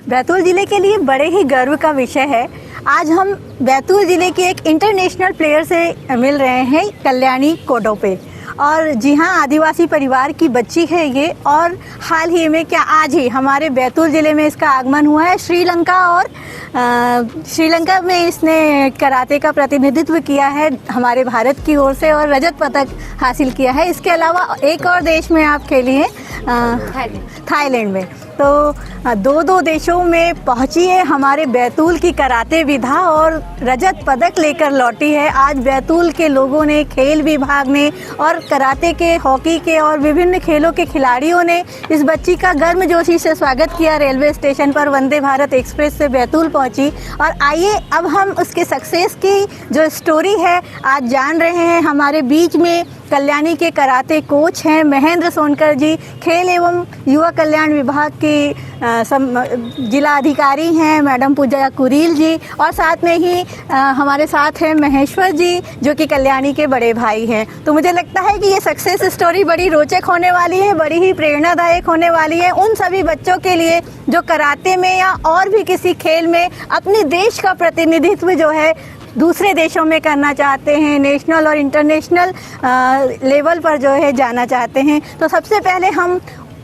बैतूल जिले के लिए बड़े ही गर्व का विषय है। आज हम बैतूल जिले के एक इंटरनेशनल प्लेयर से मिल रहे हैं, कल्याणी कोडोपे। और जी हाँ, आदिवासी परिवार की बच्ची है ये, और हाल ही में क्या आज ही हमारे बैतूल ज़िले में इसका आगमन हुआ है। श्रीलंका में इसने कराटे का प्रतिनिधित्व किया है हमारे भारत की ओर से, और रजत पदक हासिल किया है। इसके अलावा एक और देश में आप खेली हैं, थाईलैंड में। तो दो देशों में पहुंची है हमारे बैतूल की कराटे विधा, और रजत पदक लेकर लौटी है। आज बैतूल के लोगों ने, खेल विभाग ने, और कराटे के, हॉकी के और विभिन्न खेलों के खिलाड़ियों ने इस बच्ची का गर्मजोशी से स्वागत किया। रेलवे स्टेशन पर वंदे भारत एक्सप्रेस से बैतूल पहुंची। और आइए अब हम उसके सक्सेस की जो स्टोरी है आज जान रहे हैं। हमारे बीच में कल्याणी के कराटे कोच हैं महेंद्र सोनकर जी, खेल एवं युवा कल्याण विभाग की जिला अधिकारी हैं मैडम पूजा कुरील जी, और साथ में ही हमारे साथ हैं महेश्वर जी, जो कि कल्याणी के बड़े भाई हैं। तो मुझे लगता है कि ये सक्सेस स्टोरी बड़ी रोचक होने वाली है, बड़ी ही प्रेरणादायक होने वाली है उन सभी बच्चों के लिए जो कराटे में या और भी किसी खेल में अपने देश का प्रतिनिधित्व जो है दूसरे देशों में करना चाहते हैं, नेशनल और इंटरनेशनल लेवल पर जो है जाना चाहते हैं। तो सबसे पहले हम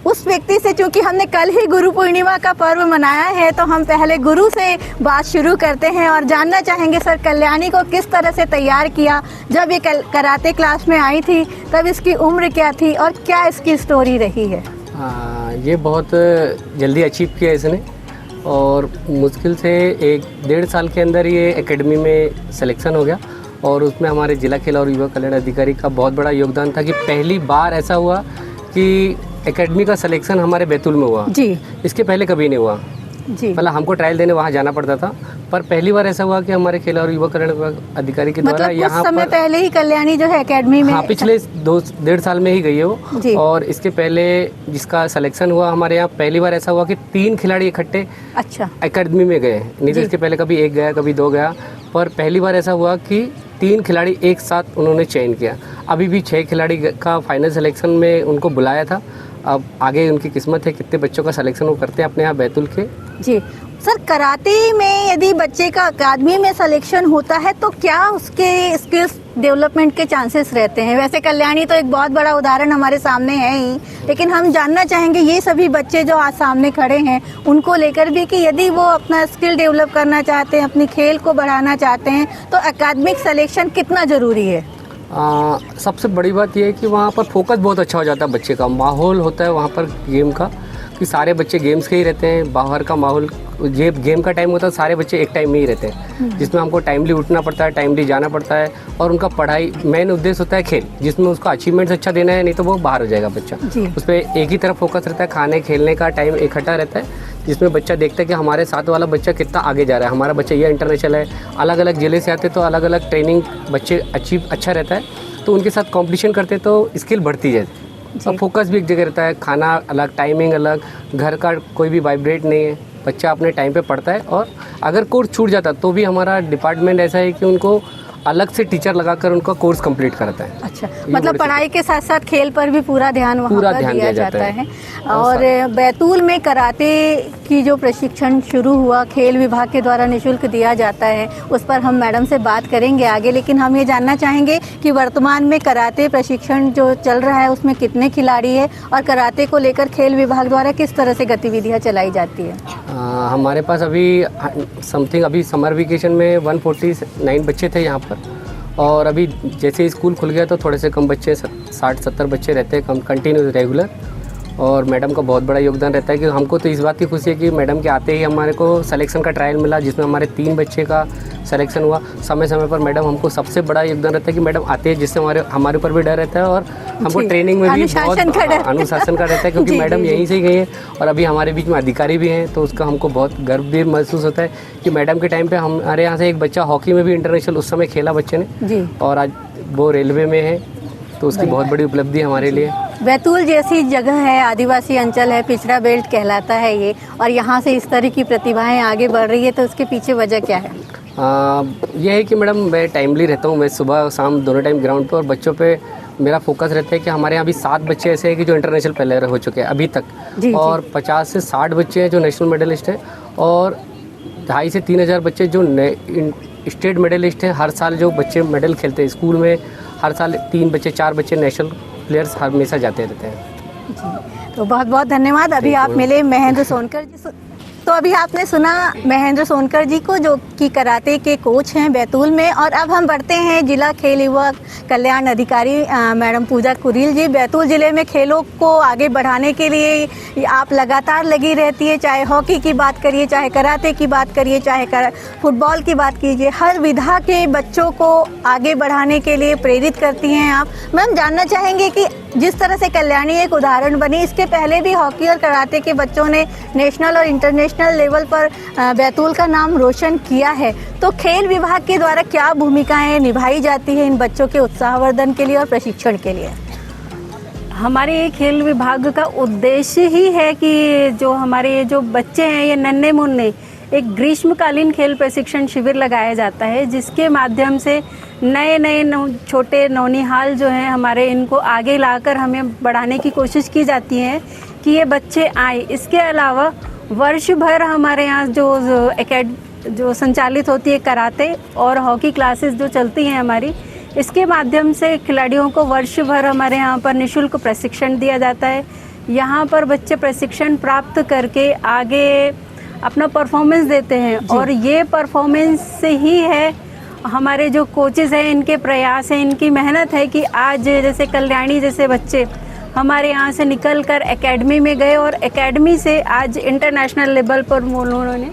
उस व्यक्ति से, चूँकि हमने कल ही गुरु पूर्णिमा का पर्व मनाया है, तो हम पहले गुरु से बात शुरू करते हैं और जानना चाहेंगे सर, कल्याणी को किस तरह से तैयार किया। जब ये कराटे क्लास में आई थी तब इसकी उम्र क्या थी और क्या इसकी स्टोरी रही है? ये बहुत जल्दी अचीव किया इसने, और मुश्किल से 1-1.5 साल के अंदर ये एकेडमी में सिलेक्शन हो गया। और उसमें हमारे जिला खेल और युवा कल्याण अधिकारी का बहुत बड़ा योगदान था कि पहली बार ऐसा हुआ कि एकेडमी का सिलेक्शन हमारे बैतूल में हुआ जी। इसके पहले कभी नहीं हुआ जी। मतलब हमको ट्रायल देने वहाँ जाना पड़ता था, पर पहली बार ऐसा हुआ कि हमारे खेल और युवा कल्याण विभाग अधिकारी के द्वारा यहाँ कुछ समय पहले ही कल्याणी जो है एकेडमी में, हाँ, पिछले 2-1.5 साल में ही गई है वो। और इसके पहले जिसका सिलेक्शन हुआ हमारे यहाँ, पहली बार ऐसा हुआ कि 3 खिलाड़ी इकट्ठे अच्छा एकेडमी में गए। नहीं तो इसके पहले कभी 1 गया, कभी 2 गया, पर पहली बार ऐसा हुआ कि 3 खिलाड़ी एक साथ उन्होंने चयन किया। अभी भी 6 खिलाड़ी का फाइनल सिलेक्शन में उनको बुलाया था। अब आगे उनकी किस्मत है कितने बच्चों का सिलेक्शन वो करते हैं अपने यहाँ बैतूल के। जी सर, कराटे में यदि बच्चे का अकादमी में सिलेक्शन होता है तो क्या उसके स्किल्स डेवलपमेंट के चांसेस रहते हैं? वैसे कल्याणी तो एक बहुत बड़ा उदाहरण हमारे सामने है ही, लेकिन हम जानना चाहेंगे ये सभी बच्चे जो आज सामने खड़े हैं उनको लेकर भी कि यदि वो अपना स्किल डेवलप करना चाहते हैं, अपनी खेल को बढ़ाना चाहते हैं, तो अकादमिक सिलेक्शन कितना ज़रूरी है? सबसे बड़ी बात यह है कि वहाँ पर फोकस बहुत अच्छा हो जाता है बच्चे का। माहौल होता है वहाँ पर गेम का कि सारे बच्चे गेम्स के ही रहते हैं। बाहर का माहौल, ये गेम का टाइम होता है, सारे बच्चे एक टाइम में ही रहते हैं, जिसमें हमको टाइमली उठना पड़ता है, टाइमली जाना पड़ता है। और उनका पढ़ाई मेन उद्देश्य होता है खेल, जिसमें उसका अचीवमेंट्स अच्छा देना है, नहीं तो वो बाहर हो जाएगा बच्चा। उस पर एक ही तरफ फोकस रहता है, खाने खेलने का टाइम इकट्ठा रहता है, जिसमें बच्चा देखता है कि हमारे साथ वाला बच्चा कितना आगे जा रहा है, हमारा बच्चा ये इंटरनेशनल है। अलग अलग जिले से आते तो अलग अलग ट्रेनिंग बच्चे अचीव अच्छा रहता है, तो उनके साथ कंपटीशन करते तो स्किल बढ़ती जाती है। और फोकस भी एक जगह रहता है, खाना अलग, टाइमिंग अलग, घर का कोई भी वाइब्रेट नहीं है, बच्चा अपने टाइम पे पढ़ता है। और अगर कोर्स छूट जाता तो भी हमारा डिपार्टमेंट ऐसा है कि उनको अलग से टीचर लगाकर उनका कोर्स कंप्लीट कराता है। अच्छा, मतलब पढ़ाई के साथ साथ खेल पर भी पूरा ध्यान वहाँ पर दिया जाता है। और बैतूल में कराटे की जो प्रशिक्षण शुरू हुआ खेल विभाग के द्वारा निःशुल्क दिया जाता है, उस पर हम मैडम से बात करेंगे आगे। लेकिन हम ये जानना चाहेंगे कि वर्तमान में कराटे प्रशिक्षण जो चल रहा है उसमें कितने खिलाड़ी है, और कराटे को लेकर खेल विभाग द्वारा किस तरह से गतिविधियाँ चलाई जाती है? हमारे पास अभी समथिंग अभी समर वेकेशन में 149 बच्चे थे यहाँ पर, और अभी जैसे स्कूल खुल गया तो थोड़े से कम बच्चे, 60-70 बच्चे रहते हैं कम कंटिन्यू रेगुलर। और मैडम का बहुत बड़ा योगदान रहता है कि हमको तो इस बात की खुशी है कि मैडम के आते ही हमारे को सिलेक्शन का ट्रायल मिला, जिसमें हमारे 3 बच्चे का सिलेक्शन हुआ। समय समय पर मैडम हमको सबसे बड़ा योगदान रहता है कि मैडम आते हैं, जिससे हमारे ऊपर भी डर रहता है, और हमको ट्रेनिंग में भी बहुत अनुशासन का रहता है, क्योंकि मैडम यहीं से ही गई है और अभी हमारे बीच में अधिकारी भी हैं, तो उसका हमको बहुत गर्व भी महसूस होता है कि मैडम के टाइम पे हमारे यहाँ से एक बच्चा हॉकी में भी इंटरनेशनल उस समय खेला बच्चे ने, और आज वो रेलवे में है, तो उसकी बहुत बड़ी उपलब्धि है हमारे लिए। बैतूल जैसी जगह है, आदिवासी अंचल है, पिछड़ा बेल्ट कहलाता है ये, और यहाँ से इस तरह की प्रतिभाएं आगे बढ़ रही है, तो उसके पीछे वजह क्या है? यह है कि मैडम मैं टाइमली रहता हूँ, मैं सुबह और शाम दोनों टाइम ग्राउंड पे, और बच्चों पे मेरा फोकस रहता है कि हमारे यहाँ अभी 7 बच्चे ऐसे हैं कि जो इंटरनेशनल प्लेयर हो चुके हैं अभी तक, और 50 से 60 बच्चे हैं जो नेशनल मेडलिस्ट हैं, और 2,500 से 3,000 बच्चे जो स्टेट मेडलिस्ट हैं। हर साल जो बच्चे मेडल खेलते हैं स्कूल में, हर साल 3 बच्चे 4 बच्चे नेशनल प्लेयर्स हमेशा जाते रहते हैं। तो बहुत बहुत धन्यवाद। अभी आप मिले महेंद्र सोनकर जी, तो अभी आपने सुना महेंद्र सोनकर जी को, जो कि कराटे के कोच हैं बैतूल में। और अब हम बढ़ते हैं जिला खेल युवा कल्याण अधिकारी मैडम पूजा कुरील जी। बैतूल ज़िले में खेलों को आगे बढ़ाने के लिए आप लगातार लगी रहती है, चाहे हॉकी की बात करिए, चाहे कराटे की बात करिए, चाहे फुटबॉल की बात कीजिए, हर विधा के बच्चों को आगे बढ़ाने के लिए प्रेरित करती हैं आप। मैम, जानना चाहेंगे कि जिस तरह से कल्याणी एक उदाहरण बनी, इसके पहले भी हॉकी और कराटे के बच्चों ने नेशनल और इंटरनेशनल लेवल पर बैतूल का नाम रोशन किया है, तो खेल विभाग के द्वारा क्या भूमिकाएं निभाई जाती है इन बच्चों के उत्साहवर्धन के लिए और प्रशिक्षण के लिए? हमारे खेल विभाग का उद्देश्य ही है कि जो हमारे जो बच्चे हैं, ये नन्हे मुन्ने, एक ग्रीष्मकालीन खेल प्रशिक्षण शिविर लगाया जाता है, जिसके माध्यम से नए छोटे नौनिहाल जो हैं हमारे, इनको आगे लाकर हमें बढ़ाने की कोशिश की जाती है कि ये बच्चे आए। इसके अलावा वर्ष भर हमारे यहाँ जो संचालित होती है कराटे और हॉकी क्लासेस जो चलती हैं हमारी, इसके माध्यम से खिलाड़ियों को वर्ष भर हमारे यहाँ पर निःशुल्क प्रशिक्षण दिया जाता है। यहाँ पर बच्चे प्रशिक्षण प्राप्त करके आगे अपना परफॉर्मेंस देते हैं, और ये परफॉर्मेंस से ही है हमारे जो कोचेज़ हैं, इनके प्रयास हैं, इनकी मेहनत है कि आज जैसे कल्याणी जैसे बच्चे हमारे यहाँ से निकल कर एकेडमी में गए, और एकेडमी से आज इंटरनेशनल लेवल पर उन्होंने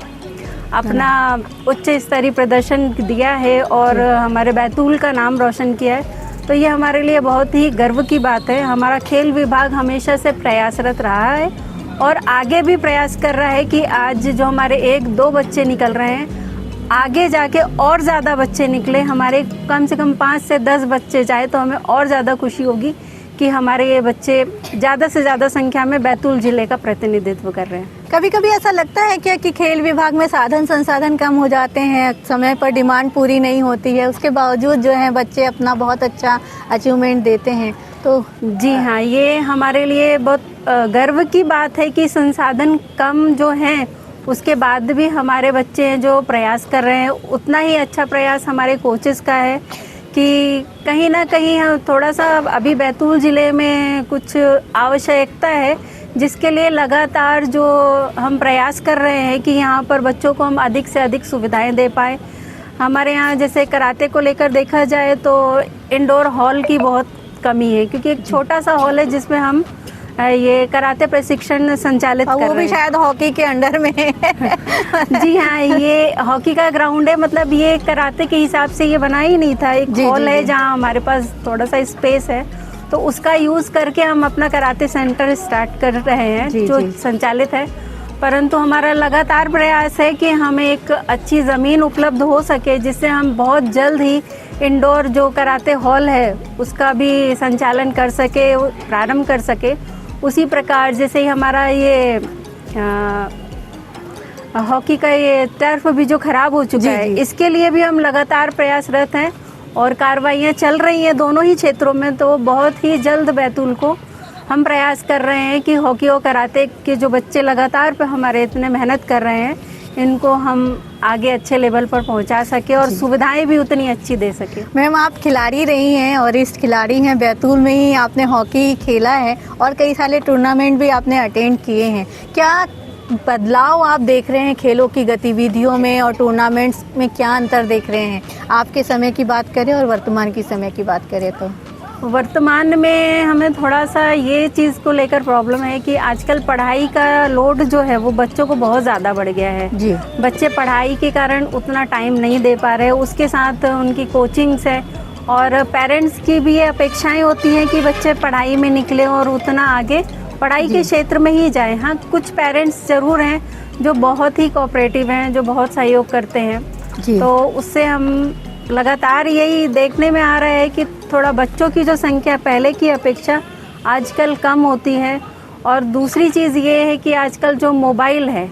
अपना उच्च स्तरीय प्रदर्शन दिया है और हमारे बैतूल का नाम रोशन किया है। तो ये हमारे लिए बहुत ही गर्व की बात है। हमारा खेल विभाग हमेशा से प्रयासरत रहा है और आगे भी प्रयास कर रहा है कि आज जो हमारे 1-2 बच्चे निकल रहे हैं, आगे जाके और ज़्यादा बच्चे निकले, हमारे कम से कम 5 से 10 बच्चे जाए तो हमें और ज़्यादा खुशी होगी कि हमारे ये बच्चे ज़्यादा से ज़्यादा संख्या में बैतूल ज़िले का प्रतिनिधित्व कर रहे हैं। कभी कभी ऐसा लगता है क्या कि खेल विभाग में साधन संसाधन कम हो जाते हैं, समय पर डिमांड पूरी नहीं होती है, उसके बावजूद जो है बच्चे अपना बहुत अच्छा अचीवमेंट देते हैं? तो जी हाँ, ये हमारे लिए बहुत गर्व की बात है कि संसाधन कम जो हैं उसके बाद भी हमारे बच्चे हैं जो प्रयास कर रहे हैं। उतना ही अच्छा प्रयास हमारे कोचेस का है कि कहीं ना कहीं थोड़ा सा अभी बैतूल ज़िले में कुछ आवश्यकता है, जिसके लिए लगातार जो हम प्रयास कर रहे हैं कि यहाँ पर बच्चों को हम अधिक से अधिक सुविधाएं दे पाएँ। हमारे यहाँ जैसे कराटे को लेकर देखा जाए तो इंडोर हॉल की बहुत कमी है, क्योंकि एक छोटा सा हॉल है जिसमें हम ये कराटे प्रशिक्षण संचालित कर रहे हैं। वो भी शायद हॉकी के अंडर में है। जी हाँ, ये हॉकी का ग्राउंड है, मतलब ये कराटे के हिसाब से ये बना ही नहीं था। एक हॉल है जहाँ हमारे पास थोड़ा सा स्पेस है, तो उसका यूज़ करके हम अपना कराटे सेंटर स्टार्ट कर रहे हैं जो संचालित है। परंतु हमारा लगातार प्रयास है कि हमें एक अच्छी ज़मीन उपलब्ध हो सके, जिससे हम बहुत जल्द ही इंडोर जो कराटे हॉल है उसका भी संचालन कर सके, प्रारंभ कर सके। उसी प्रकार जैसे ही हमारा ये हॉकी का ये टर्फ भी जो ख़राब हो चुका है, इसके लिए भी हम लगातार प्रयासरत हैं और कार्रवाइयाँ चल रही हैं दोनों ही क्षेत्रों में। तो बहुत ही जल्द बैतूल को हम प्रयास कर रहे हैं कि हॉकी और कराटे के जो बच्चे लगातार पे हमारे इतने मेहनत कर रहे हैं, इनको हम आगे अच्छे लेवल पर पहुंचा सके और सुविधाएं भी उतनी अच्छी दे सके। मैम, आप खिलाड़ी रही हैं और इस खिलाड़ी हैं, बैतूल में ही आपने हॉकी खेला है और कई सारे टूर्नामेंट भी आपने अटेंड किए हैं। क्या बदलाव आप देख रहे हैं खेलों की गतिविधियों में और टूर्नामेंट्स में? क्या अंतर देख रहे हैं? आपके समय की बात करें और वर्तमान की समय की बात करें तो वर्तमान में हमें थोड़ा सा ये चीज़ को लेकर प्रॉब्लम है कि आजकल पढ़ाई का लोड जो है वो बच्चों को बहुत ज़्यादा बढ़ गया है। जी, बच्चे पढ़ाई के कारण उतना टाइम नहीं दे पा रहे, उसके साथ उनकी कोचिंग्स है और पेरेंट्स की भी ये अपेक्षाएं होती हैं कि बच्चे पढ़ाई में निकले और उतना आगे पढ़ाई के क्षेत्र में ही जाएं। हाँ, कुछ पेरेंट्स ज़रूर हैं जो बहुत ही कोऑपरेटिव हैं, जो बहुत सहयोग करते हैं, तो उससे हम लगातार यही देखने में आ रहा है कि थोड़ा बच्चों की जो संख्या पहले की अपेक्षा आजकल कम होती है। और दूसरी चीज़ ये है कि आजकल जो मोबाइल है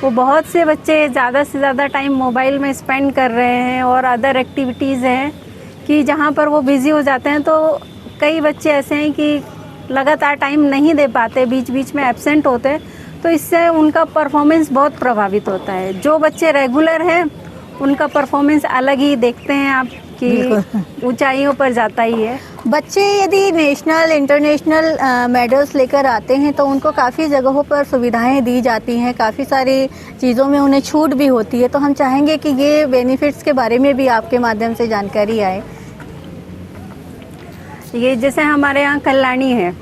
वो बहुत से बच्चे ज़्यादा से ज़्यादा टाइम मोबाइल में स्पेंड कर रहे हैं और अदर एक्टिविटीज़ हैं कि जहाँ पर वो बिज़ी हो जाते हैं। तो कई बच्चे ऐसे हैं कि लगातार टाइम नहीं दे पाते, बीच बीच में एब्सेंट होते हैं, तो इससे उनका परफॉर्मेंस बहुत प्रभावित होता है। जो बच्चे रेगुलर हैं उनका परफॉर्मेंस अलग ही देखते हैं आप कि ऊंचाइयों पर जाता ही है। बच्चे यदि नेशनल इंटरनेशनल मेडल्स लेकर आते हैं तो उनको काफ़ी जगहों पर सुविधाएं दी जाती हैं, काफ़ी सारी चीज़ों में उन्हें छूट भी होती है। तो हम चाहेंगे कि ये बेनिफिट्स के बारे में भी आपके माध्यम से जानकारी आए। ये जैसे हमारे यहाँ कल्याणी है,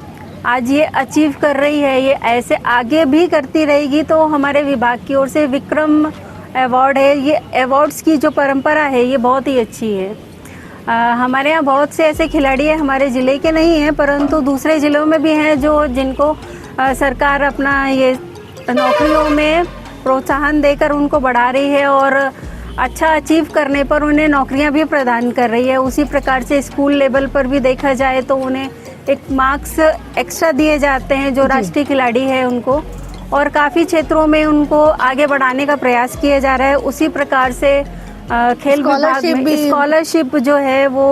आज ये अचीव कर रही है, ये ऐसे आगे भी करती रहेगी तो हमारे विभाग की ओर से विक्रम अवार्ड है। ये अवार्ड्स की जो परंपरा है ये बहुत ही अच्छी है। हमारे यहाँ बहुत से ऐसे खिलाड़ी हैं, हमारे ज़िले के नहीं हैं परंतु दूसरे ज़िलों में भी हैं जो जिनको सरकार अपना ये नौकरियों में प्रोत्साहन देकर उनको बढ़ा रही है और अच्छा अचीव करने पर उन्हें नौकरियां भी प्रदान कर रही है। उसी प्रकार से स्कूल लेवल पर भी देखा जाए तो उन्हें एक मार्क्स एक्स्ट्रा दिए जाते हैं जो राष्ट्रीय खिलाड़ी है उनको, और काफ़ी क्षेत्रों में उनको आगे बढ़ाने का प्रयास किया जा रहा है। उसी प्रकार से खेल विभाग में स्कॉलरशिप जो है वो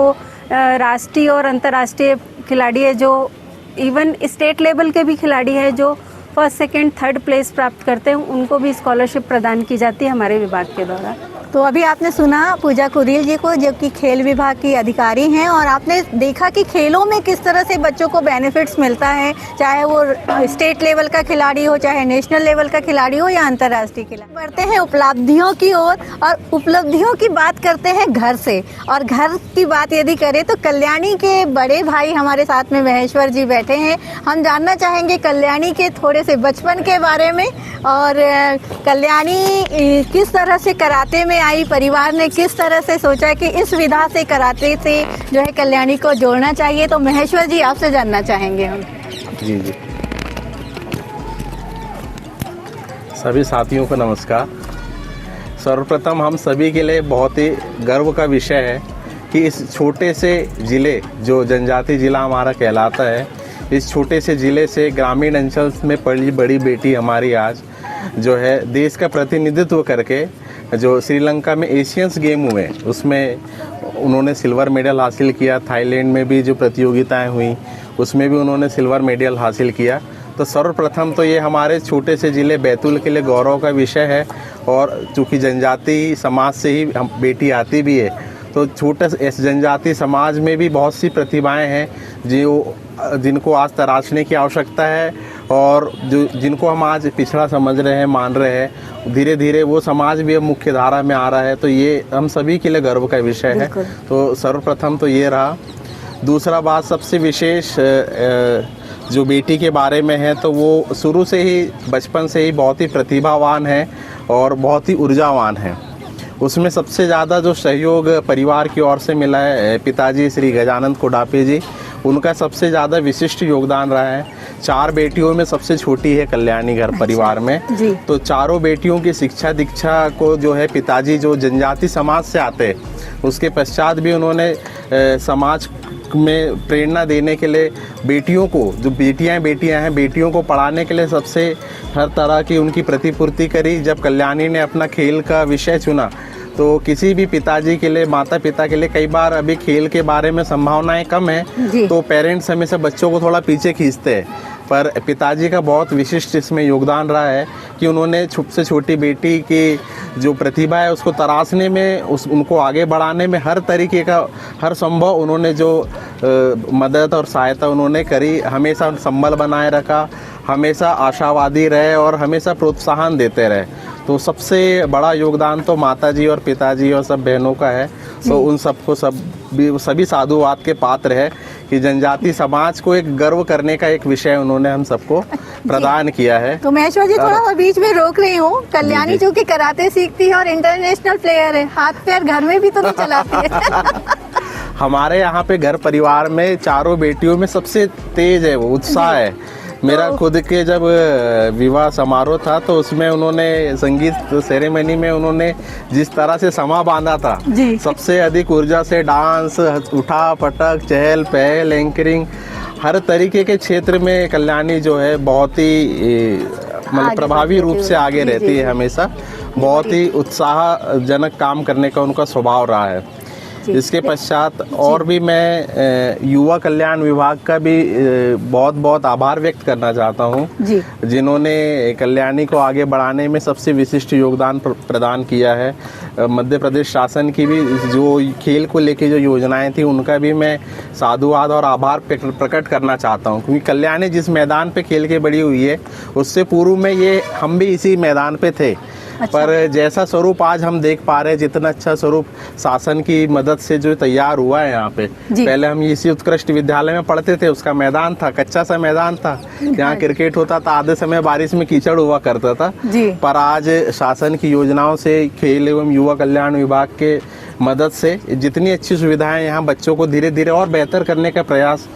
राष्ट्रीय और अंतर्राष्ट्रीय खिलाड़ी है, जो इवन स्टेट लेवल के भी खिलाड़ी है जो फर्स्ट सेकंड थर्ड प्लेस प्राप्त करते हैं, उनको भी स्कॉलरशिप प्रदान की जाती है हमारे विभाग के द्वारा। तो अभी आपने सुना पूजा कुरेल जी को, जो कि खेल विभाग की अधिकारी हैं, और आपने देखा कि खेलों में किस तरह से बच्चों को बेनिफिट्स मिलता है, चाहे वो स्टेट लेवल का खिलाड़ी हो, चाहे नेशनल लेवल का खिलाड़ी हो या अंतर्राष्ट्रीय खिलाड़ी। बढ़ते हैं उपलब्धियों की ओर, और उपलब्धियों की बात करते हैं घर से। और घर की बात यदि करें तो कल्याणी के बड़े भाई हमारे साथ में महेश्वर जी बैठे हैं। हम जानना चाहेंगे कल्याणी के थोड़े से बचपन के बारे में, और कल्याणी किस तरह से कराटे में आई, परिवार ने किस तरह से सोचा कि इस विधा से कराटे से जो है कल्याणी को जोड़ना चाहिए। तो महेश्वर जी आपसे जानना चाहेंगे हम। जी जी, सभी साथियों को नमस्कार। सर्वप्रथम हम सभी के लिए बहुत ही गर्व का विषय है कि इस छोटे से ज़िले, जो जनजाति ज़िला हमारा कहलाता है, इस छोटे से ज़िले से ग्रामीण अंचल में पली बड़ी बेटी हमारी आज जो है देश का प्रतिनिधित्व करके जो श्रीलंका में एशियंस गेम हुए उसमें उन्होंने सिल्वर मेडल हासिल किया। थाईलैंड में भी जो प्रतियोगिताएं हुई उसमें भी उन्होंने सिल्वर मेडल हासिल किया। तो सर्वप्रथम तो ये हमारे छोटे से ज़िले बैतूल के लिए गौरव का विषय है। और चूँकि जनजाति समाज से ही हम बेटी आती भी है, तो छोटे इस जनजाति समाज में भी बहुत सी प्रतिभाएं हैं जिनको आज तराशने की आवश्यकता है, और जिनको हम आज पिछड़ा समझ रहे हैं, मान रहे हैं, धीरे धीरे वो समाज भी अब मुख्य धारा में आ रहा है। तो ये हम सभी के लिए गर्व का विषय है। तो सर्वप्रथम तो ये रहा। दूसरा बात सबसे विशेष जो बेटी के बारे में है, तो वो शुरू से ही बचपन से ही बहुत ही प्रतिभावान है और बहुत ही ऊर्जावान है। उसमें सबसे ज़्यादा जो सहयोग परिवार की ओर से मिला है, पिताजी श्री गजानंद कोडापे जी, उनका सबसे ज़्यादा विशिष्ट योगदान रहा है। 4 बेटियों में सबसे छोटी है कल्याणी घर परिवार में। तो चारों बेटियों की शिक्षा दीक्षा को जो है पिताजी जो जनजाति समाज से आते हैं, उसके पश्चात भी उन्होंने समाज में प्रेरणा देने के लिए बेटियों को, जो बेटियां हैं, बेटियों को पढ़ाने के लिए सबसे हर तरह की उनकी प्रतिपूर्ति करी। जब कल्याणी ने अपना खेल का विषय चुना, तो किसी भी पिताजी के लिए, माता पिता के लिए कई बार अभी खेल के बारे में संभावनाएं कम है, तो पेरेंट्स हमेशा बच्चों को थोड़ा पीछे खींचते हैं। पर पिताजी का बहुत विशिष्ट इसमें योगदान रहा है कि उन्होंने सबसे छोटी बेटी की जो प्रतिभा है उसको तराशने में, उनको आगे बढ़ाने में हर तरीके का, हर संभव उन्होंने जो मदद और सहायता उन्होंने करी। हमेशा संबल बनाए रखा, हमेशा आशावादी रहे और हमेशा प्रोत्साहन देते रहे। तो सबसे बड़ा योगदान तो माताजी और पिताजी और सब बहनों का है। तो उन सबको सभी साधुवाद के पात्र है कि जनजाति समाज को एक गर्व करने का एक विषय उन्होंने हम सबको प्रदान किया है। तो महेश्वर जी थोड़ा सा बीच में रोक रही हूँ। कल्याणी जो कि कराटे सीखती है और इंटरनेशनल प्लेयर है, हाथ पैर घर में भी तो नहीं चलाती है। हमारे यहाँ पे घर परिवार में चारों बेटियों में सबसे तेज है वो, उत्साह है। मेरा खुद के जब विवाह समारोह था तो उसमें उन्होंने संगीत सेरेमनी में उन्होंने जिस तरह से समा बांधा था, सबसे अधिक ऊर्जा से डांस, उठा पटक, चहल पहल, एंकरिंग, हर तरीके के क्षेत्र में कल्याणी जो है बहुत ही मतलब प्रभावी रूप से आगे रहती है हमेशा। बहुत ही उत्साहजनक काम करने का उनका स्वभाव रहा है। इसके पश्चात और भी मैं युवा कल्याण विभाग का भी बहुत बहुत आभार व्यक्त करना चाहता हूँ, जिन्होंने कल्याणी को आगे बढ़ाने में सबसे विशिष्ट योगदान प्रदान किया है। मध्य प्रदेश शासन की भी जो खेल को लेके जो योजनाएं थी उनका भी मैं साधुवाद और आभार प्रकट करना चाहता हूँ, क्योंकि कल्याणी जिस मैदान पे खेल के बड़ी हुई है उससे पूर्व में ये हम भी इसी मैदान पे थे। अच्छा। पर जैसा स्वरूप आज हम देख पा रहे हैं, जितना अच्छा स्वरूप शासन की मदद से जो तैयार हुआ है यहाँ पे, पहले हम इसी उत्कृष्ट विद्यालय में पढ़ते थे, उसका मैदान था, कच्चा सा मैदान था, यहाँ क्रिकेट होता था, आधे समय बारिश में कीचड़ हुआ करता था। पर आज शासन की योजनाओं से खेल एवं युवा कल्याण विभाग के मदद से जितनी अच्छी सुविधाएं यहाँ बच्चों को धीरे धीरे और बेहतर करने का प्रयास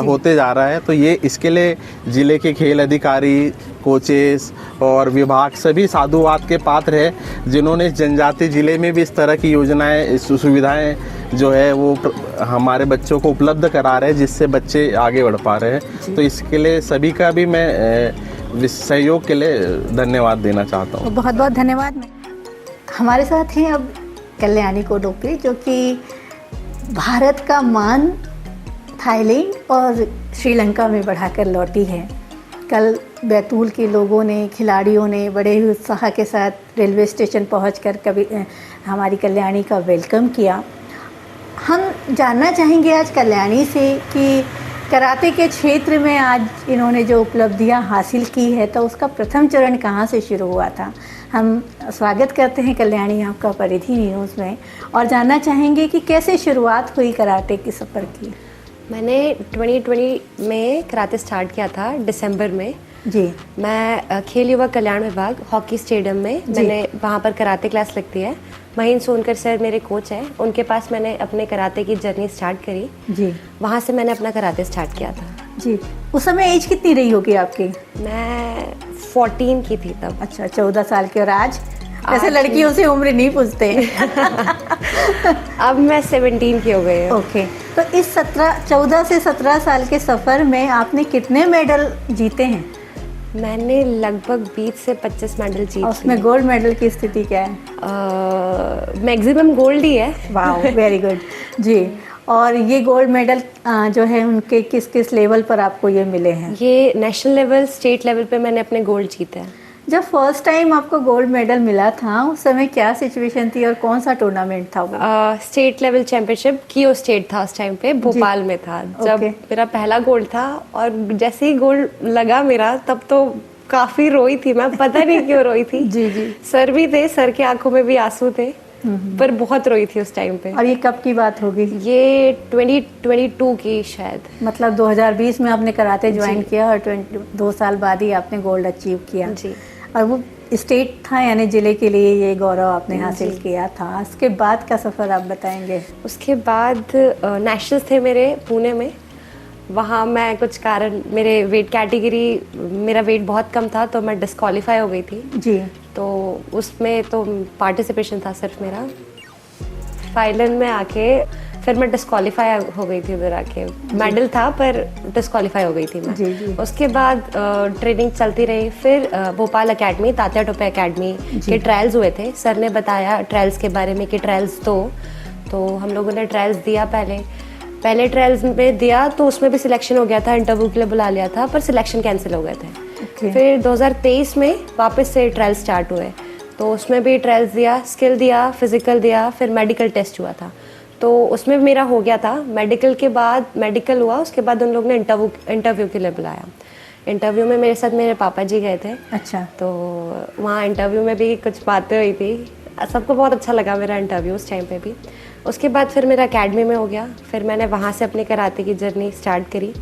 होते जा रहा है। तो ये इसके लिए जिले के खेल अधिकारी, कोचेस और विभाग सभी साधुवाद के पात्र है, जिन्होंने जनजातीय जिले में भी इस तरह की योजनाएं, सुविधाएं जो है वो हमारे बच्चों को उपलब्ध करा रहे हैं, जिससे बच्चे आगे बढ़ पा रहे हैं। तो इसके लिए सभी का भी मैं सहयोग के लिए धन्यवाद देना चाहता हूँ। बहुत बहुत धन्यवाद। हमारे साथ हैं अब कल्याणी कोडोपी, जो कि भारत का मान थाईलैंड और श्रीलंका में बढ़ाकर लौटी है। कल बैतूल के लोगों ने, खिलाड़ियों ने बड़े ही उत्साह के साथ रेलवे स्टेशन पहुंचकर कभी हमारी कल्याणी का वेलकम किया। हम जानना चाहेंगे आज कल्याणी से कि कराटे के क्षेत्र में आज इन्होंने जो उपलब्धियां हासिल की है, तो उसका प्रथम चरण कहां से शुरू हुआ था। हम स्वागत करते हैं कल्याणी आपका परिधि न्यूज़ में, और जानना चाहेंगे कि कैसे शुरुआत हुई कराटे के सफ़र की। मैंने 2020 में कराटे स्टार्ट किया था दिसंबर में जी। मैं खेल युवा कल्याण विभाग हॉकी स्टेडियम में, मैंने वहाँ पर कराटे क्लास लगती है। महेंद्र सोनकर सर मेरे कोच हैं, उनके पास मैंने अपने कराटे की जर्नी स्टार्ट करी जी। वहाँ से मैंने अपना कराटे स्टार्ट किया था जी। उस समय एज कितनी रही होगी आपकी? मैं 14 की थी तब। अच्छा, 14 साल की। और आज ऐसे लड़कियों से उम्र नहीं पूछते अब मैं 17 की हो गई हूँ। ओके, तो इस 14 से 17 साल के सफ़र में आपने कितने मेडल जीते हैं? मैंने लगभग 20 से 25 मेडल जीते। उसमें गोल्ड मेडल की स्थिति क्या है? मैक्सिमम गोल्ड ही है। वाह, वेरी गुड जी। और ये गोल्ड मेडल जो है उनके किस किस लेवल पर आपको ये मिले हैं? ये नेशनल लेवल, स्टेट लेवल पे मैंने अपने गोल्ड जीते हैं। जब फर्स्ट टाइम आपको गोल्ड मेडल मिला था, उस समय क्या सिचुएशन थी और कौन सा टूर्नामेंट था वो? स्टेट लेवल चैंपियनशिप कियो स्टेट था उस टाइम पे, भोपाल में था। जब मेरा पहला गोल्ड था और जैसे ही गोल्ड लगा मेरा, तब तो काफ़ी रोई थी मैं, पता नहीं क्यों रोई थी। जी जी। सर भी थे, सर के आंखों में भी आंसू थे, पर बहुत रोई थी उस टाइम पे। और ये कब की बात होगी? ये 2022 की शायद। मतलब 2020 में आपने कराटे ज्वाइन किया और 2 साल बाद ही आपने गोल्ड अचीव किया जी। और वो स्टेट था, यानी जिले के लिए ये गौरव आपने हासिल किया था। उसके बाद का सफ़र आप बताएंगे? उसके बाद नेशनल्स थे मेरे पुणे में। वहाँ मैं कुछ कारण, मेरे वेट कैटेगरी, मेरा वेट बहुत कम था, तो मैं डिस्क्वालीफाई हो गई थी जी। तो उसमें तो पार्टिसिपेशन था सिर्फ मेरा। फाइनल में आके फिर मैं डिस्क्वालीफाई हो गई थी उधर आके। मेडल था पर डिस्क्वालीफाई हो गई थी मैं। जी। उसके बाद ट्रेनिंग चलती रही। फिर भोपाल एकेडमी, तात्या टोपे एकेडमी के ट्रायल्स हुए थे। सर ने बताया ट्रायल्स के बारे में कि ट्रायल्स तो हम लोगों ने ट्रायल्स दिया। पहले ट्रायल्स में दिया तो उसमें भी सिलेक्शन हो गया था, इंटरव्यू के लिए बुला लिया था, पर सिलेक्शन कैंसिल हो गए थे। फिर 2023 में वापस से ट्रायल स्टार्ट हुए, तो उसमें भी ट्रायल्स दिया, स्किल दिया, फिजिकल दिया, फिर मेडिकल टेस्ट हुआ था, तो उसमें मेरा हो गया था। मेडिकल हुआ, उसके बाद उन लोग ने इंटरव्यू के लिए बुलाया। इंटरव्यू में मेरे साथ मेरे पापा जी गए थे। अच्छा। तो वहाँ इंटरव्यू में भी कुछ बातें हुई थी, सबको बहुत अच्छा लगा मेरा इंटरव्यू उस टाइम पे भी। उसके बाद फिर मेरा एकेडमी में हो गया, फिर मैंने वहाँ से अपने कराटे की जर्नी स्टार्ट करी।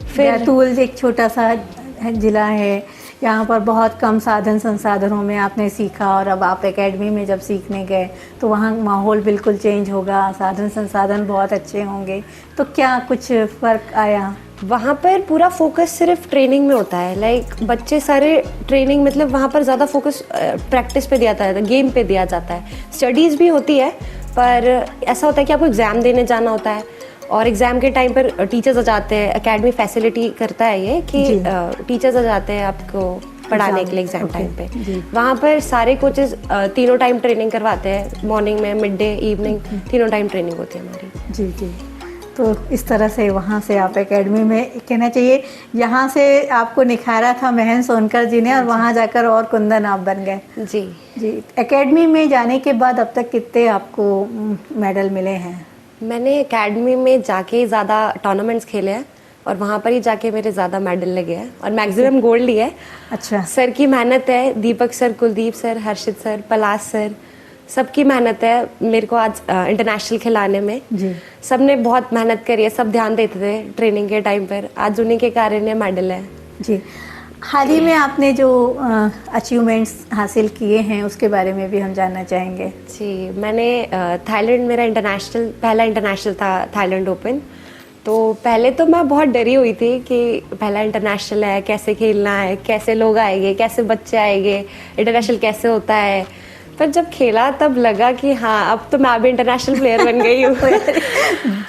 फिर बैतूल एक छोटा सा ज़िला है, यहाँ पर बहुत कम साधन संसाधनों में आपने सीखा, और अब आप एकेडमी में जब सीखने गए तो वहाँ माहौल बिल्कुल चेंज होगा, साधन संसाधन बहुत अच्छे होंगे, तो क्या कुछ फ़र्क आया? वहाँ पर पूरा फोकस सिर्फ ट्रेनिंग में होता है। लाइक बच्चे सारे ट्रेनिंग, मतलब वहाँ पर ज़्यादा फोकस प्रैक्टिस पे दिया जाता है, गेम पे दिया जाता है। स्टडीज़ भी होती है, पर ऐसा होता है कि आपको एग्ज़ाम देने जाना होता है, और एग्ज़ाम के टाइम पर टीचर्स आ जाते हैं, एकेडमी फैसिलिटी करता है ये कि टीचर्स आ जाते हैं आपको पढ़ाने के लिए एग्ज़ाम टाइम पे। वहाँ पर सारे कोचेस तीनों टाइम ट्रेनिंग करवाते हैं, मॉर्निंग में, मिड डे, इवनिंग, तीनों टाइम ट्रेनिंग होती है हमारी। जी जी। तो इस तरह से वहाँ से आप एकेडमी में, कहना चाहिए यहाँ से आपको निखारा था महेंद्र सोनकर जी ने, और वहाँ जाकर और कुंदन आप बन गए। जी जी। एकेडमी में जाने के बाद अब तक कितने आपको मेडल मिले हैं? मैंने एकेडमी में जाके ज़्यादा टूर्नामेंट्स खेले हैं और वहाँ पर ही जाके मेरे ज़्यादा मेडल लगे हैं और मैक्सिमम गोल्ड लिए है। अच्छा। सर की मेहनत है, दीपक सर, कुलदीप सर, हर्षित सर, पलाश सर, सबकी मेहनत है मेरे को आज इंटरनेशनल खिलाने में। जी। सब ने बहुत मेहनत करी है, सब ध्यान देते थे ट्रेनिंग के टाइम पर, आज उन्हीं के कारण ये मेडल है। जी। हाल ही में आपने जो अचीवमेंट्स हासिल किए हैं उसके बारे में भी हम जानना चाहेंगे। जी, मैंने थाईलैंड, मेरा पहला इंटरनेशनल था थाईलैंड ओपन। तो पहले तो मैं बहुत डरी हुई थी कि पहला इंटरनेशनल है, कैसे खेलना है, कैसे लोग आएंगे, कैसे बच्चे आएंगे, इंटरनेशनल कैसे होता है। पर जब खेला तब लगा कि हाँ, अब तो मैं भी इंटरनेशनल प्लेयर बन गई हूँ।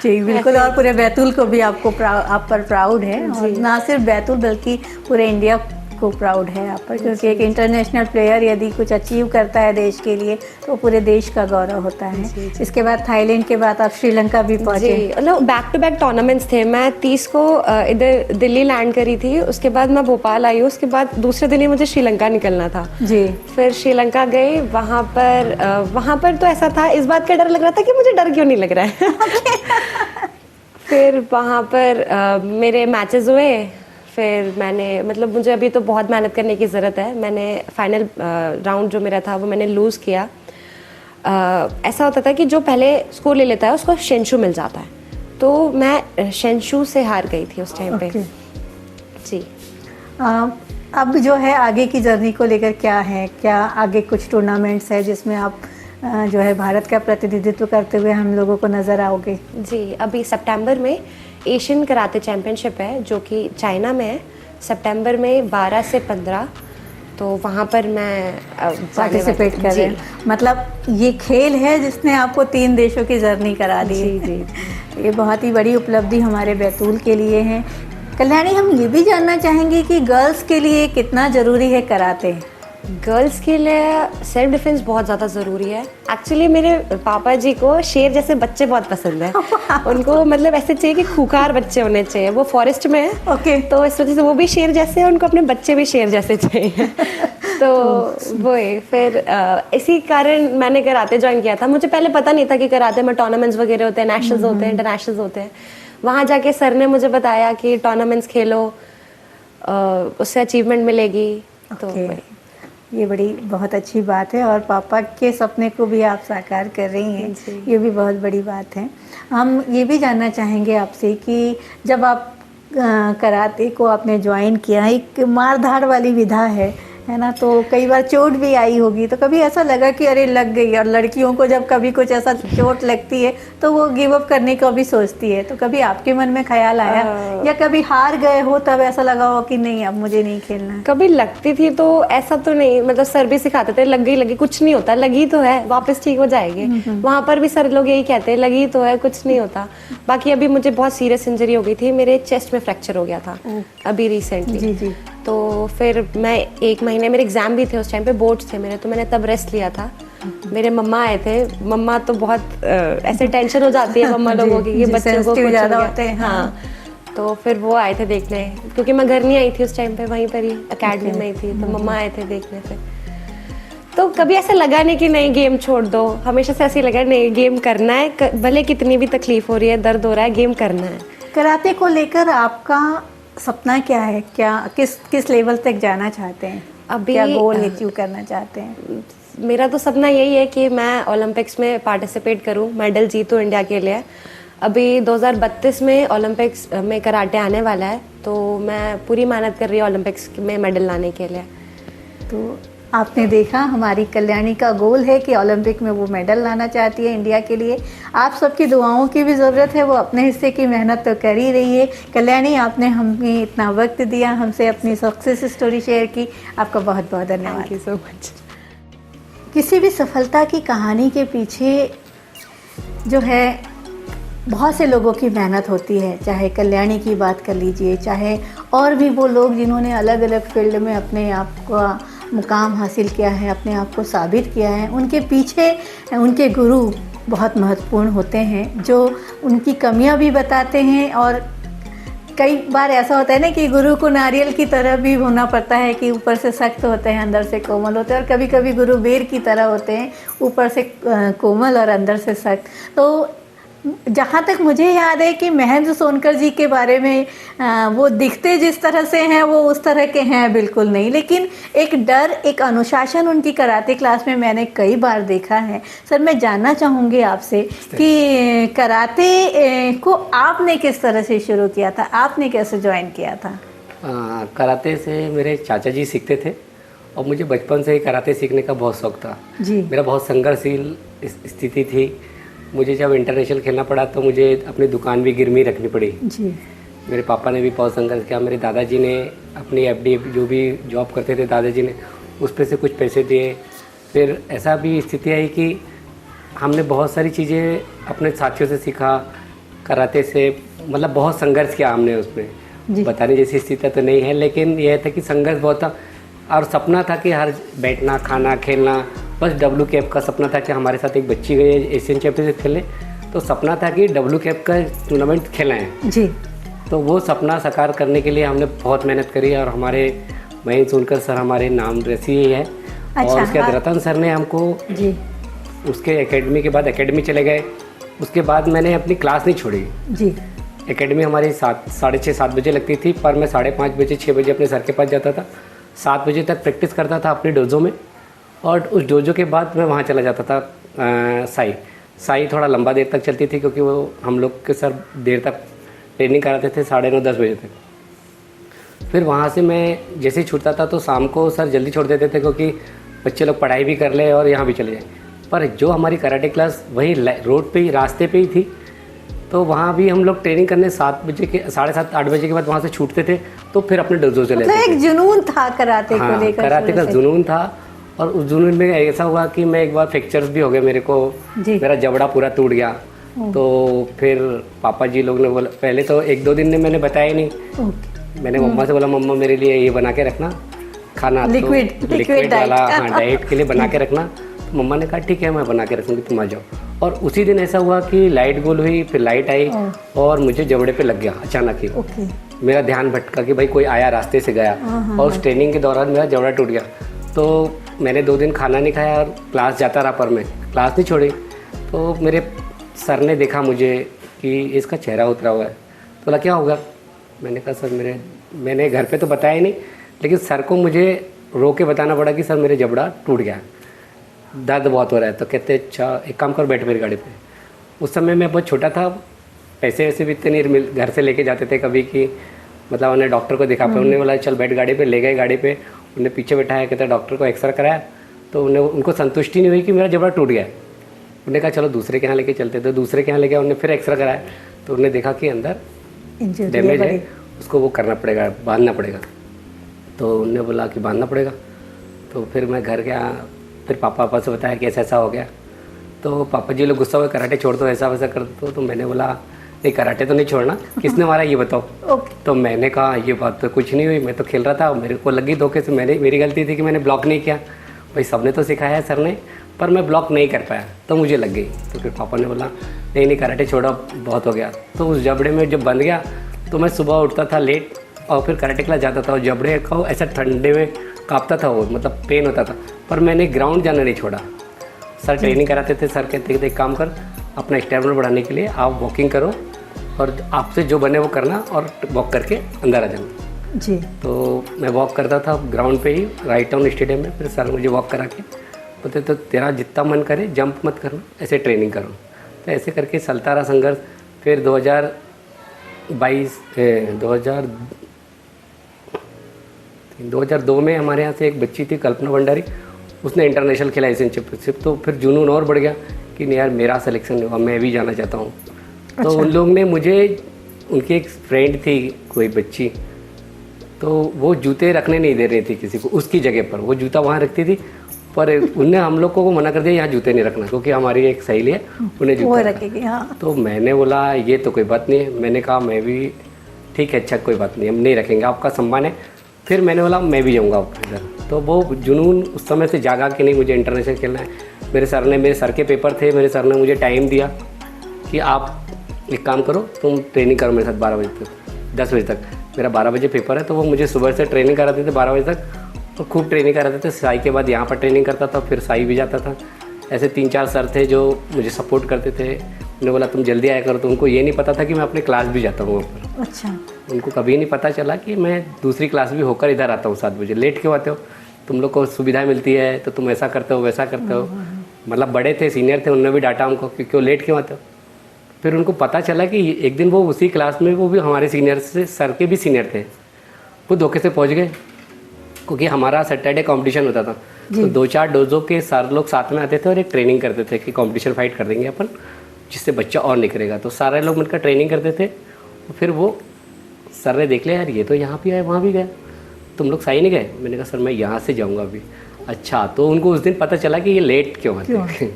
जी बिल्कुल। और पूरे बैतूल को भी आप पर प्राउड है, और ना सिर्फ बैतूल बल्कि पूरे इंडिया को प्राउड है आप पर, क्योंकि एक इंटरनेशनल प्लेयर यदि कुछ अचीव करता है देश के लिए तो पूरे देश का गौरव होता है। इसके बाद थाईलैंड के बाद आप श्रीलंका भी पहुंचे। मतलब बैक टू बैक टूर्नामेंट्स थे। मैं 30 को इधर दिल्ली लैंड करी थी, उसके बाद मैं भोपाल आई हूँ, उसके बाद दूसरे दिन ही मुझे श्रीलंका निकलना था। जी। फिर श्रीलंका गई, वहाँ पर तो ऐसा था, इस बात का डर लग रहा था कि मुझे डर क्यों नहीं लग रहा है। फिर वहाँ पर मेरे मैचेस हुए, फिर मैंने, मतलब मुझे अभी तो बहुत मेहनत करने की ज़रूरत है। मैंने फाइनल राउंड जो मेरा था वो मैंने लूज़ किया। ऐसा होता था कि जो पहले स्कोर ले लेता है उसको शेंशू मिल जाता है, तो मैं शेंशू से हार गई थी उस टाइम पे। जी। अब जो है आगे की जर्नी को लेकर क्या है, क्या आगे कुछ टूर्नामेंट्स है जिसमें आप जो है भारत का प्रतिनिधित्व करते हुए हम लोगों को नज़र आओगे? जी, अभी सितंबर में एशियन कराटे चैम्पियनशिप है जो कि चाइना में है, सितंबर में 12 से 15, तो वहाँ पर मैं पार्टिसिपेट कर रहे हैं। मतलब ये खेल है जिसने आपको 3 देशों की जर्नी करा दी। जी जी। ये बहुत ही बड़ी उपलब्धि हमारे बैतूल के लिए है। कल्याणी, हम ये भी जानना चाहेंगे कि गर्ल्स के लिए कितना ज़रूरी है कराटे? गर्ल्स के लिए सेल्फ डिफेंस बहुत ज़्यादा ज़रूरी है। एक्चुअली मेरे पापा जी को शेर जैसे बच्चे बहुत पसंद हैं। उनको मतलब ऐसे चाहिए कि खूंखार बच्चे होने चाहिए। वो फॉरेस्ट में है, ओके। तो इस वजह से वो भी शेर जैसे हैं, उनको अपने बच्चे भी शेर जैसे चाहिए। तो वो है। फिर इसी कारण मैंने कराटे ज्वाइन किया था। मुझे पहले पता नहीं था कि कराटे में टूर्नामेंट्स वगैरह होते हैं, नेशनल्स होते हैं, इंटरनेशनल्स होते हैं। वहाँ जाके सर ने मुझे बताया कि टूर्नामेंट्स खेलो, उससे अचीवमेंट मिलेगी। तो ये बड़ी बहुत अच्छी बात है, और पापा के सपने को भी आप साकार कर रही हैं, ये भी बहुत बड़ी बात है। हम ये भी जानना चाहेंगे आपसे कि जब आप कराटे को आपने ज्वाइन किया, एक मार धाड़ वाली विधा है ना, तो कई बार चोट भी आई होगी, तो कभी ऐसा लगा कि अरे लग गई? और लड़कियों को जब कभी कुछ ऐसा चोट लगती है तो वो गिव अप करने को भी सोचती है, तो कभी आपके मन में ख्याल आया या कभी हार गए हो तब ऐसा लगा हो कि नहीं अब मुझे नहीं खेलना है? कभी लगती थी तो ऐसा तो नहीं, मतलब सर भी सिखाते थे लग गई कुछ नहीं होता, लगी तो है वापस ठीक हो जाएगी। वहाँ पर भी सर लोग यही कहते हैं लगी तो है कुछ नहीं होता। बाकी अभी मुझे बहुत सीरियस इंजरी हो गई थी, मेरे चेस्ट में फ्रैक्चर हो गया था अभी रिसेंटली। जी जी। तो फिर मैं 1 महीने, मेरे एग्जाम भी थे उस टाइम पे, बोर्ड्स थे मेरे, तो मैंने तब रेस्ट लिया था। मेरे मम्मा आए थे। मम्मा तो बहुत ऐसे टेंशन हो जाती है मम्मा लोगों की कि बच्चों को कुछ ज़्यादा होते हैं। हाँ, तो फिर वो आए थे देखने, क्योंकि मैं घर नहीं आई थी उस टाइम पे, वहीं पर ही एकेडमी में ही थी, तो मम्मा आए थे देखने। फिर तो कभी ऐसा लगा नहीं कि नहीं गेम छोड़ दो, हमेशा से ऐसे ही लगा नहीं गेम करना है, भले कितनी भी तकलीफ हो रही है, दर्द हो रहा है, गेम करना है। कराटे को लेकर आपका सपना क्या है? क्या किस लेवल तक जाना चाहते हैं? अभी क्या गोल अचीव करना चाहते हैं? मेरा तो सपना यही है कि मैं ओलंपिक्स में पार्टिसिपेट करूं, मेडल जीतूं इंडिया के लिए। अभी 2032 में ओलंपिक्स में कराटे आने वाला है, तो मैं पूरी मेहनत कर रही हूँ ओलंपिक्स में मेडल लाने के लिए। तो आपने देखा, हमारी कल्याणी का गोल है कि ओलंपिक में वो मेडल लाना चाहती है इंडिया के लिए। आप सबकी दुआओं की भी ज़रूरत है, वो अपने हिस्से की मेहनत तो कर ही रही है। कल्याणी, आपने हमें इतना वक्त दिया, हमसे अपनी सक्सेस स्टोरी शेयर की, आपका बहुत बहुत धन्यवाद। Thank you so much. किसी भी सफलता की कहानी के पीछे जो है बहुत से लोगों की मेहनत होती है, चाहे कल्याणी की बात कर लीजिए, चाहे और भी वो लोग जिन्होंने अलग अलग फील्ड में अपने आप का मुकाम हासिल किया है, अपने आप को साबित किया है, उनके पीछे उनके गुरु बहुत महत्वपूर्ण होते हैं, जो उनकी कमियां भी बताते हैं। और कई बार ऐसा होता है ना कि गुरु को नारियल की तरह भी होना पड़ता है कि ऊपर से सख्त होते हैं, अंदर से कोमल होते हैं, और कभी कभी गुरु बेर की तरह होते हैं, ऊपर से कोमल और अंदर से सख्त। तो जहाँ तक मुझे याद है कि महेंद्र सोनकर जी के बारे में वो दिखते जिस तरह से हैं वो उस तरह के हैं बिल्कुल नहीं, लेकिन एक डर, एक अनुशासन उनकी कराटे क्लास में मैंने कई बार देखा है। सर, मैं जानना चाहूँगी आपसे कि कराटे को आपने किस तरह से शुरू किया था, आपने कैसे ज्वाइन किया था? कराटे से मेरे चाचा जी सीखते थे और मुझे बचपन से ही कराटे सीखने का बहुत शौक था जी। मेरा बहुत संघर्षशील स्थिति थी। मुझे जब इंटरनेशनल खेलना पड़ा तो मुझे अपनी दुकान भी गिरवी रखनी पड़ी जी। मेरे पापा ने भी बहुत संघर्ष किया। मेरे दादाजी ने अपनी एफडी जो भी जॉब करते थे, दादाजी ने उस पे से कुछ पैसे दिए। फिर ऐसा भी स्थिति आई कि हमने बहुत सारी चीज़ें अपने साथियों से सीखा कराटे से, मतलब बहुत संघर्ष किया हमने उसमें। बताने जैसी स्थिति तो नहीं है, लेकिन यह था कि संघर्ष बहुत था और सपना था कि हर बैठना, खाना, खेलना, बस WCAP का सपना था कि हमारे साथ एक बच्ची गई एशियन चैंपियनशिप खेलने, तो सपना था कि WCAP का टूर्नामेंट खेलना है जी। तो वो सपना साकार करने के लिए हमने बहुत मेहनत करी और हमारे महेंद्र सोनकर सर हमारे नाम रसी ही है। अच्छा, और उसके बाद रतन सर ने हमको जी उसके एकेडमी के बाद एकेडमी चले गए। उसके बाद मैंने अपनी क्लास नहीं छोड़ी जी। एकेडमी हमारी 7:30-7 बजे लगती थी, पर मैं 5:30 बजे 6 बजे अपने सर के पास जाता था। 7 बजे तक प्रैक्टिस करता था अपने डोजो में और उस डोजो के बाद मैं वहाँ चला जाता था साई थोड़ा लंबा देर तक चलती थी क्योंकि वो हम लोग के सर देर तक ट्रेनिंग कराते थे, 9:30-10 बजे तक। फिर वहाँ से मैं जैसे ही छूटता था तो शाम को सर जल्दी छोड़ देते थे क्योंकि बच्चे लोग पढ़ाई भी कर ले और यहाँ भी चले जाए। पर जो हमारी कराटे क्लास वही रोड पे ही, रास्ते पे ही थी, तो वहाँ भी हम लोग ट्रेनिंग करने 7 बजे के 7:30-8 बजे के बाद वहाँ से छूटते थे तो फिर अपने डोजो चले मतलब जाते थे। एक जुनून था कराटे को लेकर। कराटे का जुनून था और उस जुनून में ऐसा हुआ कि मैं एक बार फ्रैक्चर्स भी हो गए मेरे को, मेरा जबड़ा पूरा टूट गया। तो फिर पापा जी लोग ने बोला, पहले तो 1-2 दिन ने मैंने बताया ही नहीं। मैंने मम्मा से बोला, मम्मा मेरे लिए ये बना के रखना खाना, लिक्विड वाला, हाँ डाइट के लिए बना के रखना। तो मम्मा ने कहा ठीक है मैं बना के रखूँगी, तुम आ जाओ। और उसी दिन ऐसा हुआ कि लाइट गोल हुई, फिर लाइट आई और मुझे जबड़े पे लग गया अचानक ही। मेरा ध्यान भटका कि भाई कोई आया रास्ते से गया और उस ट्रेनिंग के दौरान मेरा जबड़ा टूट गया। तो मैंने 2 दिन खाना नहीं खाया और क्लास जाता रहा, पर मैं क्लास नहीं छोड़ी। तो मेरे सर ने देखा मुझे कि इसका चेहरा उतरा हुआ है, तो बोला क्या होगा? मैंने कहा सर मैंने घर पे तो बताया ही नहीं, लेकिन सर को मुझे रो के बताना पड़ा कि सर मेरे जबड़ा टूट गया, दर्द बहुत हो रहा है। तो कहते अच्छा एक काम कर, बैठ मेरी गाड़ी पे। उस समय मैं बहुत छोटा था, पैसे वैसे भी इतने नहीं घर से लेके जाते थे कभी कि मतलब उन्हें डॉक्टर को दिखा पाए। उन्होंने बोला चल बैठ गाड़ी पे, ले गए गाड़ी पे, उन्हें पीछे बैठाया, कहते डॉक्टर को एक्सरे कराया तो उनको संतुष्टि नहीं हुई कि मेरा जबड़ा टूट गया है। उन्होंने कहा चलो दूसरे के यहाँ लेके चलते, तो दूसरे के यहाँ ले गया। उन्होंने फिर एक्सरे कराया तो उन्होंने देखा कि अंदर डैमेज है, उसको वो करना पड़ेगा, बांधना पड़ेगा। तो उन्होंने बोला कि बांधना पड़ेगा। तो फिर मैं घर गया, फिर पापा से बताया कि ऐसा हो गया। तो पापा जी लोग गुस्सा हुए, कराटे छोड़ दो, ऐसा वैसा कर दो। तो मैंने बोला नहीं कराटे तो नहीं छोड़ना, किसने मारा ये बताओ। तो मैंने कहा ये बात तो कुछ नहीं हुई, मैं तो खेल रहा था, मेरे को लगी धोखे से, मेरी गलती थी कि मैंने ब्लॉक नहीं किया। भाई सबने तो सिखाया है सर ने, पर मैं ब्लॉक नहीं कर पाया तो मुझे लग गई। तो फिर पापा ने बोला नहीं कराटे छोड़ो, बहुत हो गया। तो उस जबड़े में जब बंध गया तो मैं सुबह उठता था लेट और फिर कराटे क्लास जाता था और जबड़े को ऐसा ठंडे में काँपता था, वो मतलब पेन होता था। पर मैंने ग्राउंड जाना नहीं छोड़ा। सर ट्रेनिंग कराते थे, सर कहते थे एक काम कर, अपना स्टैमिना बढ़ाने के लिए आप वॉकिंग करो और आपसे जो बने वो करना और वॉक करके अंदर आ जाना जी। तो मैं वॉक करता था ग्राउंड पे ही, राइट टाउन स्टेडियम में। फिर सर मुझे वॉक करा के बोलते तो तेरा जितना मन करे जंप मत करना, ऐसे ट्रेनिंग करो। तो ऐसे करके चलता रहा संघर्ष। फिर 2002 में हमारे यहाँ से एक बच्ची थी कल्पना भंडारी, उसने इंटरनेशनल खेला एशियन चैंपियनशिप। तो फिर जुनून और बढ़ गया कि नहीं यार मेरा सिलेक्शन हुआ, मैं भी जाना चाहता हूँ। तो उन लोग ने मुझे, उनकी एक फ्रेंड थी कोई बच्ची, तो वो जूते रखने नहीं दे रही थी किसी को उसकी जगह पर, वो जूता वहाँ रखती थी पर उनने हम लोग को मना कर दिया यहाँ जूते नहीं रखना, क्योंकि हमारी एक सहेली है उन्हें वो जूते रखेगी। हाँ, तो मैंने बोला ये तो कोई बात नहीं है। मैंने कहा मैं भी ठीक है, अच्छा कोई बात नहीं, हम नहीं रखेंगे, आपका सम्मान है। फिर मैंने बोला मैं भी जाऊँगा इधर। तो वो जुनून उस समय से जागा कि नहीं मुझे इंटरनेशनल खेलना है। मेरे सर के पेपर थे, मेरे सर ने मुझे टाइम दिया कि आप एक काम करो, तुम ट्रेनिंग करो मेरे साथ 12 बजे तक, 10 बजे तक। मेरा 12 बजे पेपर है, तो वो मुझे सुबह से ट्रेनिंग कराते थे 12 बजे तक, तो खूब ट्रेनिंग कराते थे। साई के बाद यहाँ पर ट्रेनिंग करता था, फिर साई भी जाता था। ऐसे 3-4 सर थे जो मुझे सपोर्ट करते थे। उन्होंने बोला तुम जल्दी आया करो। तो उनको ये नहीं पता था कि मैं अपने क्लास भी जाता हूँ वहाँ पर। अच्छा, उनको कभी नहीं पता चला कि मैं दूसरी क्लास भी होकर इधर आता हूँ 7 बजे। लेट क्यों आते हो, तुम लोग को सुविधा मिलती है तो तुम ऐसा करते हो वैसा करते हो। मतलब बड़े थे, सीनियर थे, उन्होंने भी डांटा हमको कि क्यों लेट क्यों आते हो। फिर उनको पता चला कि एक दिन वो उसी क्लास में, वो भी हमारे सीनियर से, सर के भी सीनियर थे, वो धोखे से पहुँच गए, क्योंकि हमारा सैटरडे कंपटीशन होता था। तो 2-4 डोजों के सर लोग साथ में आते थे और एक ट्रेनिंग करते थे कि कंपटीशन फाइट कर देंगे अपन, जिससे बच्चा और निखरेगा। तो सारे लोग मिलकर ट्रेनिंग करते थे। तो फिर वो सर ने देख लिया, यार ये तो यहाँ भी आए वहाँ भी गए, तुम लोग सही नहीं गए। मैंने कहा सर मैं यहाँ से जाऊँगा अभी। अच्छा, तो उनको उस दिन पता चला कि ये लेट क्यों आते हैं।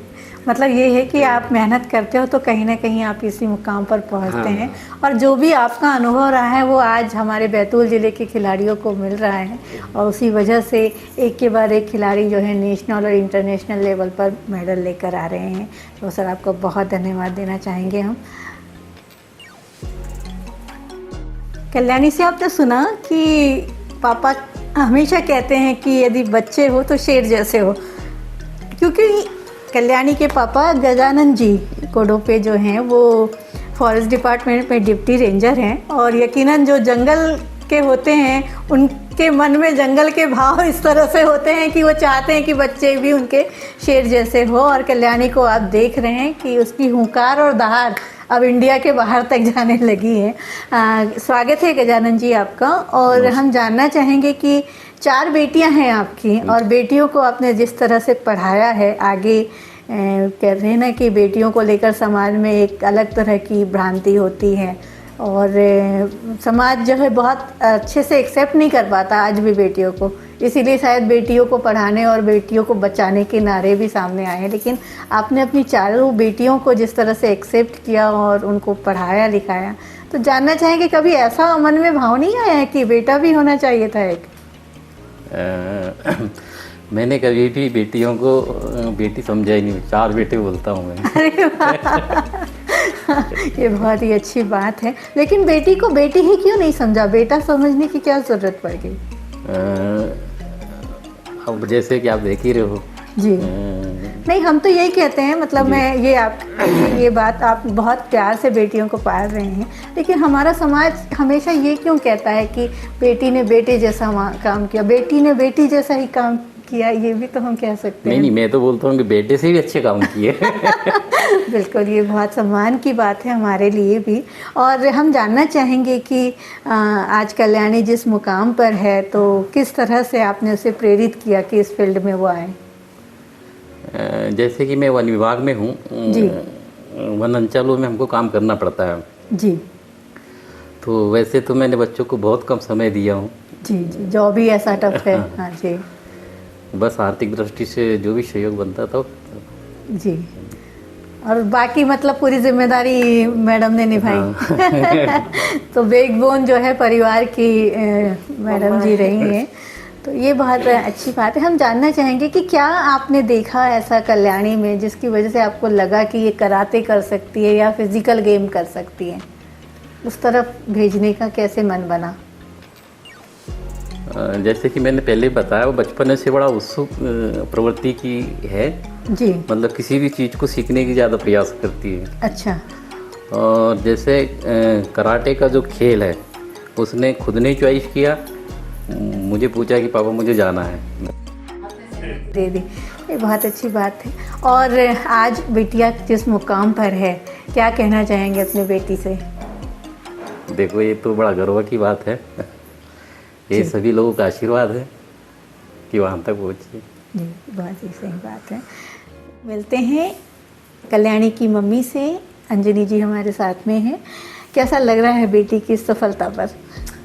मतलब ये है कि आप मेहनत करते हो तो कहीं ना कहीं आप इसी मुकाम पर पहुंचते हैं। और जो भी आपका अनुभव रहा है वो आज हमारे बैतूल ज़िले के खिलाड़ियों को मिल रहा है, और उसी वजह से एक के बाद एक खिलाड़ी जो है नेशनल और इंटरनेशनल लेवल पर मेडल लेकर आ रहे हैं। तो सर आपको बहुत धन्यवाद देना चाहेंगे हम। कल्याणी से आपने सुना कि पापा हमेशा कहते हैं कि यदि बच्चे हो तो शेर जैसे हो, क्योंकि कल्याणी के पापा गजानन जी कोडोपे जो हैं वो फॉरेस्ट डिपार्टमेंट में डिप्टी रेंजर हैं, और यकीनन जो जंगल के होते हैं उनके मन में जंगल के भाव इस तरह से होते हैं कि वो चाहते हैं कि बच्चे भी उनके शेर जैसे हो। और कल्याणी को आप देख रहे हैं कि उसकी हुंकार और दहाड़ अब इंडिया के बाहर तक जाने लगी है। स्वागत है गजानन जी आपका। और हम जानना चाहेंगे कि 4 बेटियां हैं आपकी, और बेटियों को आपने जिस तरह से पढ़ाया है आगे, कह रहे हैं ना कि बेटियों को लेकर समाज में एक अलग तरह की भ्रांति होती है, और समाज जो है बहुत अच्छे से एक्सेप्ट नहीं कर पाता आज भी बेटियों को। इसीलिए शायद बेटियों को पढ़ाने और बेटियों को बचाने के नारे भी सामने आए हैं। लेकिन आपने अपनी 4 बेटियों को जिस तरह से एक्सेप्ट किया और उनको पढ़ाया लिखाया, तो जानना चाहेंगे कभी ऐसा मन में भाव नहीं आया है कि बेटा भी होना चाहिए था एक? मैंने कभी भी बेटियों को बेटी समझा ही नहीं, 4 बेटे बोलता हूँ मैं। अरे वाह, ये बहुत ही अच्छी बात है। लेकिन बेटी को बेटी ही क्यों नहीं समझा, बेटा समझने की क्या ज़रूरत पड़ गई? अब जैसे कि आप देख ही रहे हो जी। नहीं, हम तो यही कहते हैं, मतलब मैं ये बात, आप बहुत प्यार से बेटियों को पाल रहे हैं, लेकिन हमारा समाज हमेशा ये क्यों कहता है कि बेटी ने बेटे जैसा काम किया, बेटी ने बेटी जैसा ही काम किया? ये भी तो हम कह सकते हैं। नहीं, मैं तो बोलता हूँ कि बेटे से भी अच्छे काम किए। बिल्कुल, ये बहुत सम्मान की बात है हमारे लिए भी। और हम जानना चाहेंगे कि आज कल्याणी जिस मुकाम पर है, तो किस तरह से आपने उसे प्रेरित किया कि इस फील्ड में वो आए? जैसे कि मैं वन विभाग में हूँ जी। वन अंचलों में हमको काम करना पड़ता है। जी तो वैसे तो मैंने बच्चों को बहुत कम समय दिया हूँ। जी जी, जो भी ऐसा टफ है। हाँ जी बस आर्थिक दृष्टि से जो भी सहयोग बनता था। जी, और बाकी मतलब पूरी जिम्मेदारी मैडम ने निभाई। तो बैकबोन जो है परिवार की मैडम जी रही हैं, तो ये बहुत अच्छी बात है। हम जानना चाहेंगे कि क्या आपने देखा ऐसा कल्याणी में जिसकी वजह से आपको लगा कि ये कराटे कर सकती है या फिजिकल गेम कर सकती है, उस तरफ भेजने का कैसे मन बना? जैसे कि मैंने पहले बताया, वो बचपन से बड़ा उत्सुक प्रवृत्ति की है जी। मतलब किसी भी चीज़ को सीखने की ज़्यादा प्रयास करती है। अच्छा। और जैसे कराटे का जो खेल है उसने खुद ने चॉइस किया, मुझे पूछा कि पापा मुझे जाना है, दे दी। ये बहुत अच्छी बात है। और आज बिटिया जिस मुकाम पर है, क्या कहना चाहेंगे अपनी बेटी से? देखो ये तो बड़ा गर्व की बात है, ये सभी लोगों का आशीर्वाद है कि वहाँ तक पहुँची। जी, बहुत ही सही बात है। मिलते हैं कल्याणी की मम्मी से। अंजनी जी हमारे साथ में हैं। कैसा लग रहा है बेटी की सफलता पर?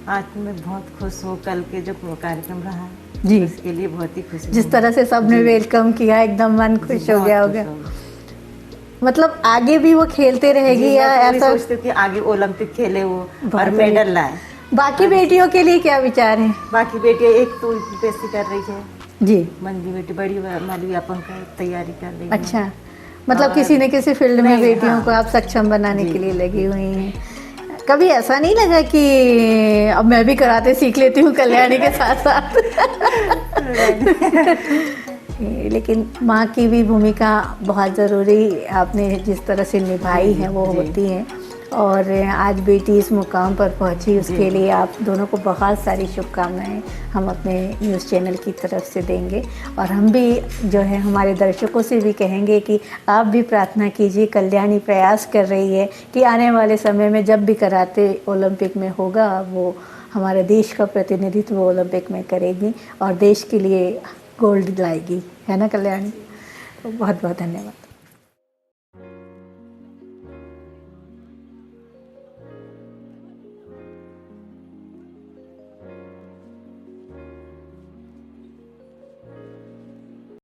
आज मैं बहुत खुश हूँ। कल के जो कार्यक्रम रहा जी, उसके लिए बहुत ही खुश जिस तरह से सबने वेलकम किया एकदम मन खुश हो गया होगा। मतलब आगे भी वो खेलते रहेगी या ऐसा? सोचती हूँ कि आगे ओलंपिक खेले वो बहुत और बढ़िया। मेडल लाए। बाकी बेटियों के लिए क्या विचार है? बाकी बेटियां एक तो यूपीएससी कर रही है, जी, मंजी बेटी बड़ी वाली अपन का तैयारी कर रही है। अच्छा, मतलब और- किसी न किसी फील्ड में नहीं, बेटियों हाँ। को आप सक्षम बनाने जी, के लिए लगी हुई हैं। कभी ऐसा नहीं लगा कि अब मैं भी कराटे सीख लेती हूँ कल्याणी के साथ साथ? लेकिन माँ की भी भूमिका बहुत ज़रूरी आपने जिस तरह से निभाई है वो जी। होती है, और आज बेटी इस मुकाम पर पहुंची उसके लिए आप दोनों को बहुत सारी शुभकामनाएं हम अपने न्यूज़ चैनल की तरफ से देंगे। और हम भी जो है हमारे दर्शकों से भी कहेंगे कि आप भी प्रार्थना कीजिए। कल्याणी प्रयास कर रही है कि आने वाले समय में जब भी कराटे ओलंपिक में होगा वो हमारे देश का प्रतिनिधित्व ओलंपिक में करेगी और देश के लिए गोल्ड लाएगी, है ना कल्याणी? तो बहुत बहुत धन्यवाद।